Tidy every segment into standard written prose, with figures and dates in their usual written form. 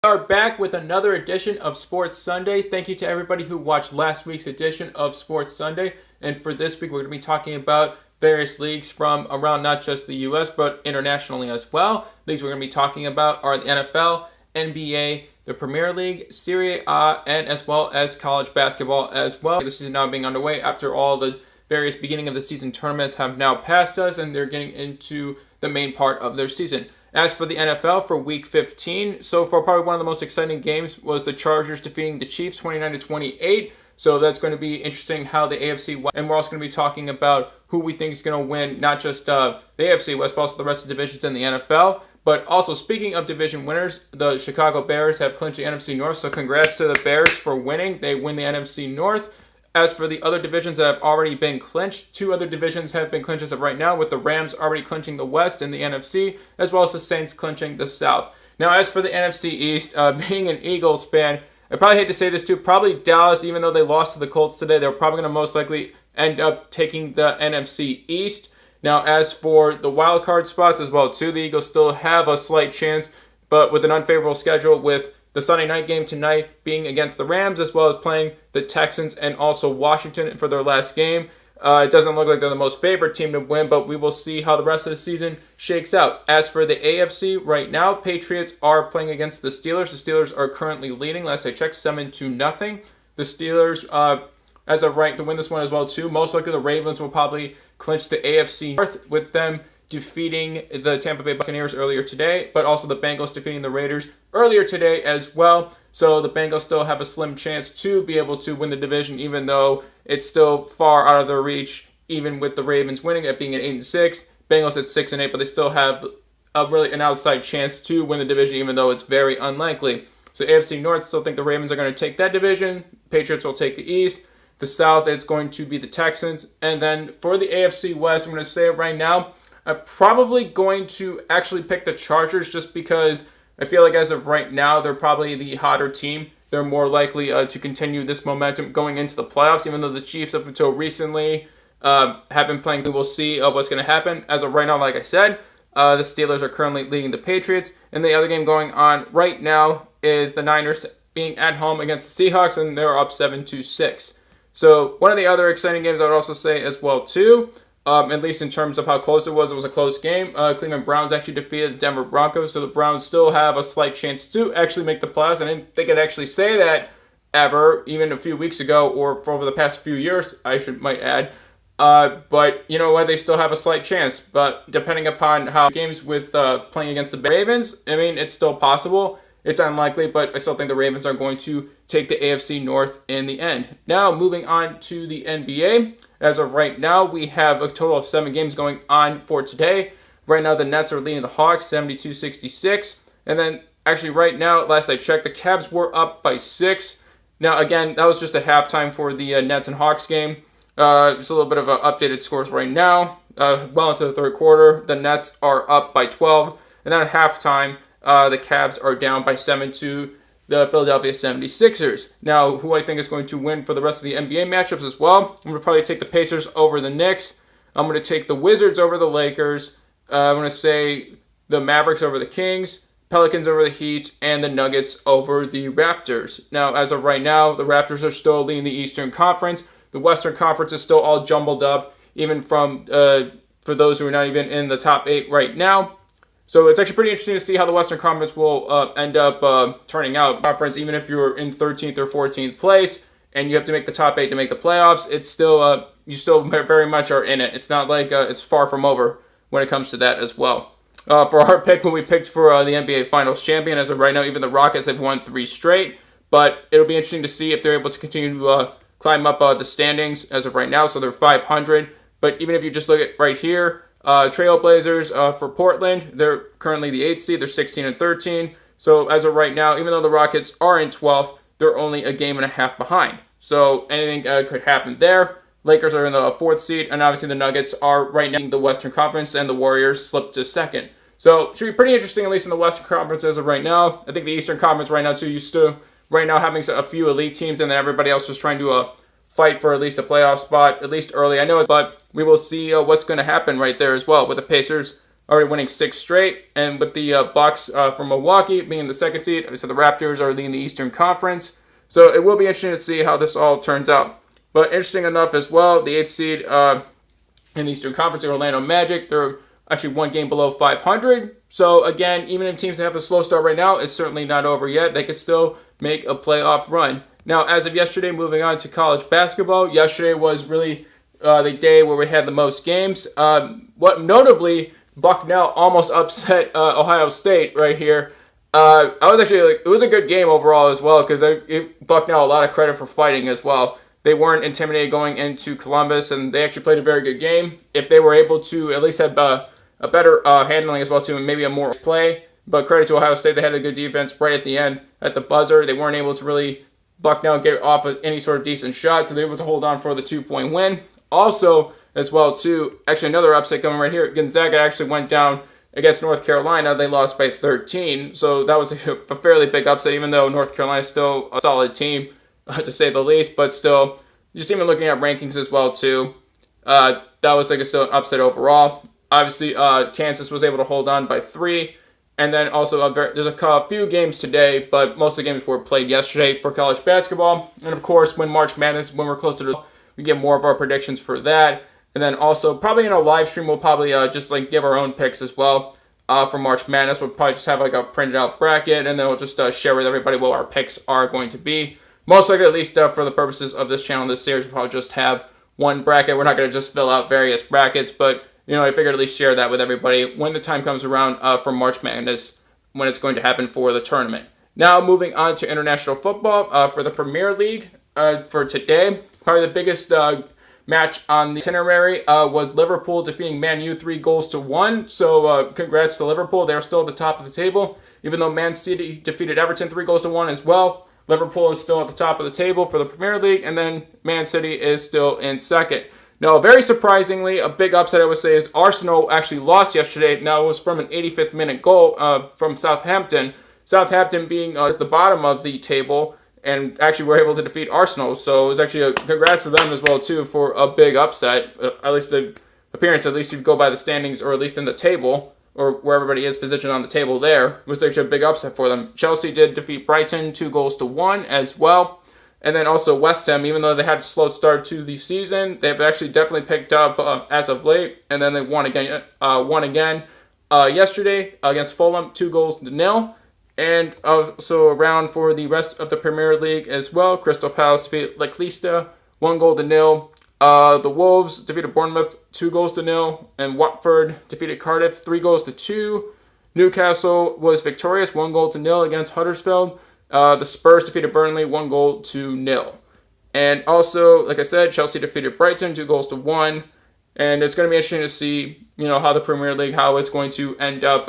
Are back with another edition of Sports Sunday. Thank you to everybody who watched last week's edition of Sports Sunday. And for this week, we're going to be talking about various leagues from around not just the U.S., but internationally as well. Leagues we're going to be talking about are the NFL, NBA, the Premier League, Serie A, and as well as college basketball as well. This is now being underway after all the various beginning of the season tournaments have now passed us, and they're getting into the main part of their season. As for the NFL for Week 15, so far probably one of the most exciting games was the Chargers defeating the Chiefs 29-28. So that's going to be interesting how the AFC West, and we're also going to be talking about who we think is going to win, not just the AFC West, but also the rest of the divisions in the NFL. But also, speaking of division winners, the Chicago Bears have clinched the NFC North, so congrats to the Bears for winning. They win the NFC North. As for the other divisions that have already been clinched, two other divisions have been clinched as of right now, with the Rams already clinching the West and the NFC, as well as the Saints clinching the South. Now, as for the NFC East, being an Eagles fan, I probably hate to say this too, probably Dallas, even though they lost to the Colts today, they're probably going to most likely end up taking the NFC East. Now, as for the wild card spots as well too, the Eagles still have a slight chance, but with an unfavorable schedule with the Sunday night game tonight being against the Rams, as well as playing the Texans and also Washington for their last game. It doesn't look like they're the most favored team to win, but we will see how the rest of the season shakes out. As for the AFC, right now, Patriots are playing against the Steelers. The Steelers are currently leading, last I checked, 7-0. The Steelers, as of right, to win this one as well too. Most likely the Ravens will probably clinch the AFC North, with them defeating the Tampa Bay Buccaneers earlier today, but also the Bengals defeating the Raiders earlier today as well. So the Bengals still have a slim chance to be able to win the division, even though it's still far out of their reach, even with the Ravens winning at being at 8-6. Bengals at 6-8, but they still have really an outside chance to win the division, even though it's very unlikely. So AFC North, still think the Ravens are going to take that division. Patriots will take the East. The South, it's going to be the Texans. And then for the AFC West, I'm going to say it right now, I'm probably going to actually pick the Chargers just because I feel like as of right now, they're probably the hotter team. They're more likely to continue this momentum going into the playoffs, even though the Chiefs up until recently have been playing. We will see what's going to happen. As of right now, like I said, the Steelers are currently leading the Patriots. And the other game going on right now is the Niners being at home against the Seahawks, and they're up 7-6. So one of the other exciting games I would also say as well too, at least in terms of how close it was a close game. Cleveland Browns actually defeated the Denver Broncos, so the Browns still have a slight chance to actually make the playoffs. I didn't think I'd actually say that ever, even a few weeks ago, or for over the past few years, might add. But you know what, they still have a slight chance. But depending upon how games with playing against the Ravens, I mean, it's still possible. It's unlikely, but I still think the Ravens are going to take the AFC North in the end. Now, moving on to the NBA. As of right now, we have a total of 7 games going on for today. Right now, the Nets are leading the Hawks 72-66. And then, actually, right now, last I checked, the Cavs were up by 6. Now, again, that was just at halftime for the Nets and Hawks game. Just a little bit of updated scores right now. Well into the third quarter, the Nets are up by 12. And then at halftime, the Cavs are down by 7 to the Philadelphia 76ers. Now, who I think is going to win for the rest of the NBA matchups as well, I'm going to probably take the Pacers over the Knicks. I'm going to take the Wizards over the Lakers. I'm going to say the Mavericks over the Kings, Pelicans over the Heat, and the Nuggets over the Raptors. Now, as of right now, the Raptors are still leading the Eastern Conference. The Western Conference is still all jumbled up, even from for those who are not even in the top 8 right now. So it's actually pretty interesting to see how the Western Conference will end up turning out. Conference, even if you're in 13th or 14th place and you have to make the top 8 to make the playoffs, it's still you still very much are in it. It's not like it's far from over when it comes to that as well. For our pick, when we picked for the NBA Finals champion, as of right now, even the Rockets have won 3 straight. But it'll be interesting to see if they're able to continue to climb up the standings as of right now. So they're 500. But even if you just look at right here, Trailblazers for Portland, they're currently the 8th seed. They're 16-13. So as of right now, even though the Rockets are in 12th, they're only a game and a half behind. So anything could happen there. Lakers are in the 4th seed, and obviously the Nuggets are right now in the Western Conference, and the Warriors slipped to 2nd. So it should be pretty interesting, at least in the Western Conference as of right now. I think the Eastern Conference right now, too, used to right now having a few elite teams, and then everybody else just trying to fight for at least a playoff spot, at least early. I know it, but we will see what's going to happen right there as well with the Pacers already winning 6 straight, and with the Bucks from Milwaukee being the second seed, so the Raptors are leading the Eastern Conference. So it will be interesting to see how this all turns out. But interesting enough as well, the 8th seed in the Eastern Conference, the Orlando Magic, they're actually 1 game below 500. So again, even if teams have a slow start right now, it's certainly not over yet. They could still make a playoff run. Now, as of yesterday, moving on to college basketball, yesterday was really the day where we had the most games. What notably, Bucknell almost upset Ohio State right here. I was actually it was a good game overall as well, because I give Bucknell a lot of credit for fighting as well. They weren't intimidated going into Columbus, and they actually played a very good game. If they were able to at least have a better handling as well too, and maybe a more play. But credit to Ohio State, they had a good defense right at the end, at the buzzer. They weren't able to really Bucknell get off of any sort of decent shot, so they were able to hold on for the 2-point win. Also, as well too, actually another upset coming right here. Gonzaga actually went down against North Carolina. They lost by 13, so that was a fairly big upset, even though North Carolina is still a solid team, to say the least. But still, just even looking at rankings as well too, that was still an upset overall. Obviously, Kansas was able to hold on by 3. And then also, there's a few games today, but most of the games were played yesterday for college basketball. And of course, when March Madness, when we're closer to, we get more of our predictions for that. And then also, probably in a live stream, we'll probably just give our own picks as well for March Madness. We'll probably just have a printed out bracket, and then we'll just share with everybody what our picks are going to be. Most likely, at least for the purposes of this channel, this series, we'll probably just have one bracket. We're not going to just fill out various brackets, but I figured at least share that with everybody when the time comes around for March Madness, when it's going to happen for the tournament. Now, moving on to international football for the Premier League for today. Probably the biggest match on the itinerary was Liverpool defeating Man U 3-1. So congrats to Liverpool. They're still at the top of the table. Even though Man City defeated Everton 3-1 as well, Liverpool is still at the top of the table for the Premier League, and then Man City is still in second. Now, very surprisingly, a big upset I would say is Arsenal actually lost yesterday. Now, it was from an 85th minute goal from Southampton. Southampton being at the bottom of the table, and actually were able to defeat Arsenal. So it was actually a congrats to them as well too for a big upset. At least the appearance, at least you go by the standings, or at least in the table, or where everybody is positioned on the table there. It was actually a big upset for them. Chelsea did defeat Brighton 2-1 as well. And then also West Ham, even though they had a slow start to the season, they've actually definitely picked up as of late. And then they won again yesterday against Fulham, 2-0. And also around for the rest of the Premier League as well. Crystal Palace defeated Leicester 1-0. The Wolves defeated Bournemouth 2-0. And Watford defeated Cardiff 3-2. Newcastle was victorious 1-0 against Huddersfield. The Spurs defeated Burnley 1-0. And also, like I said, Chelsea defeated Brighton 2-1. And it's going to be interesting to see, how the Premier League, how it's going to end up,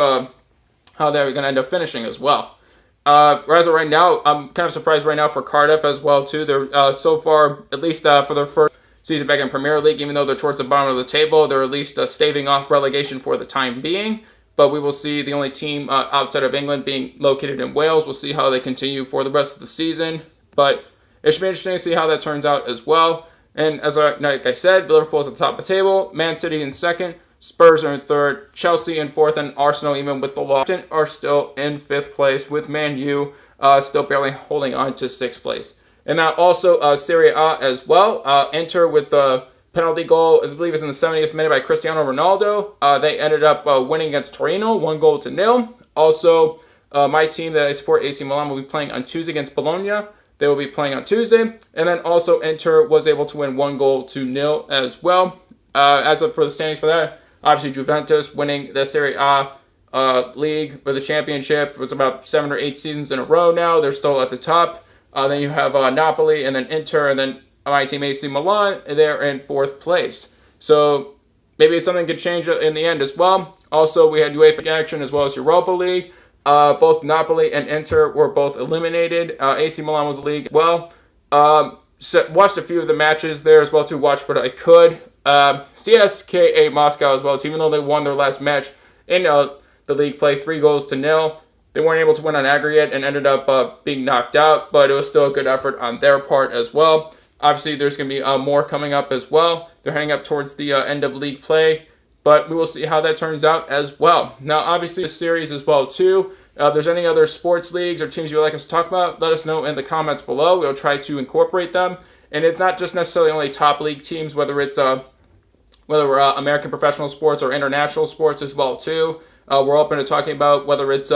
how they're going to end up finishing as well. Whereas right now, I'm kind of surprised right now for Cardiff as well too. They're so far, at least for their first season back in Premier League, even though they're towards the bottom of the table, they're at least staving off relegation for the time being. But we will see the only team outside of England being located in Wales. We'll see how they continue for the rest of the season. But it should be interesting to see how that turns out as well. And like I said, Liverpool's at the top of the table. Man City in second. Spurs are in third. Chelsea in fourth. And Arsenal, even with the loss, are still in fifth place, with Man U still barely holding on to sixth place. And now also Serie A as well. Inter with the penalty goal, I believe it was in the 70th minute by Cristiano Ronaldo. They ended up winning against Torino, 1-0. Also, my team that I support, AC Milan, will be playing on Tuesday against Bologna. They will be playing on Tuesday. And then also Inter was able to win 1-0 as well. As for the standings for that, obviously Juventus winning the Serie A league for the championship. It was about 7 or 8 seasons in a row now. They're still at the top. Then you have Napoli, and then Inter, and then my team AC Milan, they're in fourth place. So maybe something could change in the end as well. Also, we had UEFA action as well as Europa League. Both Napoli and Inter were both eliminated. AC Milan was the league as well. Watched a few of the matches there as well to watch what I could. CSKA Moscow as well, even though they won their last match in the league play 3-0. They weren't able to win on aggregate and ended up being knocked out, but it was still a good effort on their part as well. Obviously, there's going to be more coming up as well. They're heading up towards the end of league play. but we will see how that turns out as well. Now, obviously, the series as well, too. If there's any other sports leagues or teams you would like us to talk about, let us know in the comments below. We'll try to incorporate them. And it's not just necessarily only top league teams, whether it's American professional sports or international sports as well, too. We're open to talking about whether it's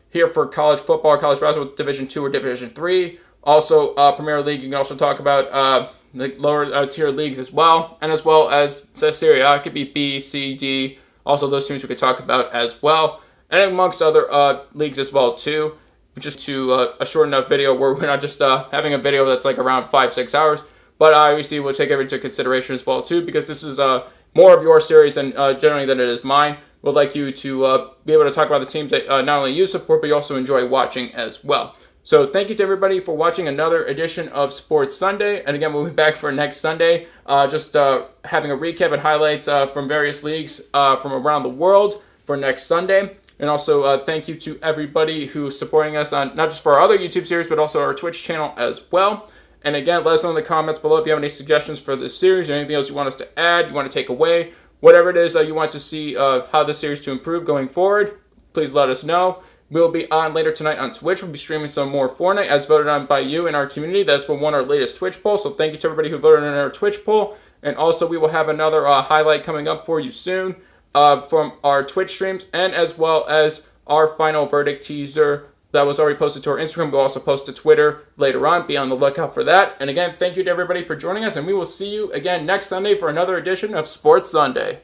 here for college football or college basketball, Division II or Division III. Also, Premier League, you can also talk about the lower tier leagues as well. And as well as Serie, it could be B, C, D. Also, those teams we could talk about as well. And amongst other leagues as well, too. Just to a short enough video where we're not just having a video that's like around 5-6 hours. But obviously, we'll take everything into consideration as well, too, because this is more of your series than generally than it is mine. We'd like you to be able to talk about the teams that not only you support, but you also enjoy watching as well. So thank you to everybody for watching another edition of Sports Sunday. And again, we'll be back for next Sunday, just having a recap and highlights from various leagues from around the world for next Sunday. And also thank you to everybody who's supporting us on not just for our other YouTube series, but also our Twitch channel as well. And again, let us know in the comments below if you have any suggestions for this series or anything else you want us to add, you want to take away. Whatever it is you want to see how the series to improve going forward, please let us know. We'll be on later tonight on Twitch. We'll be streaming some more Fortnite as voted on by you in our community. That's what won our latest Twitch poll. So thank you to everybody who voted in our Twitch poll. And also we will have another highlight coming up for you soon from our Twitch streams, and as well as our final verdict teaser that was already posted to our Instagram. We'll also post to Twitter later on. Be on the lookout for that. And again, thank you to everybody for joining us, and we will see you again next Sunday for another edition of Sports Sunday.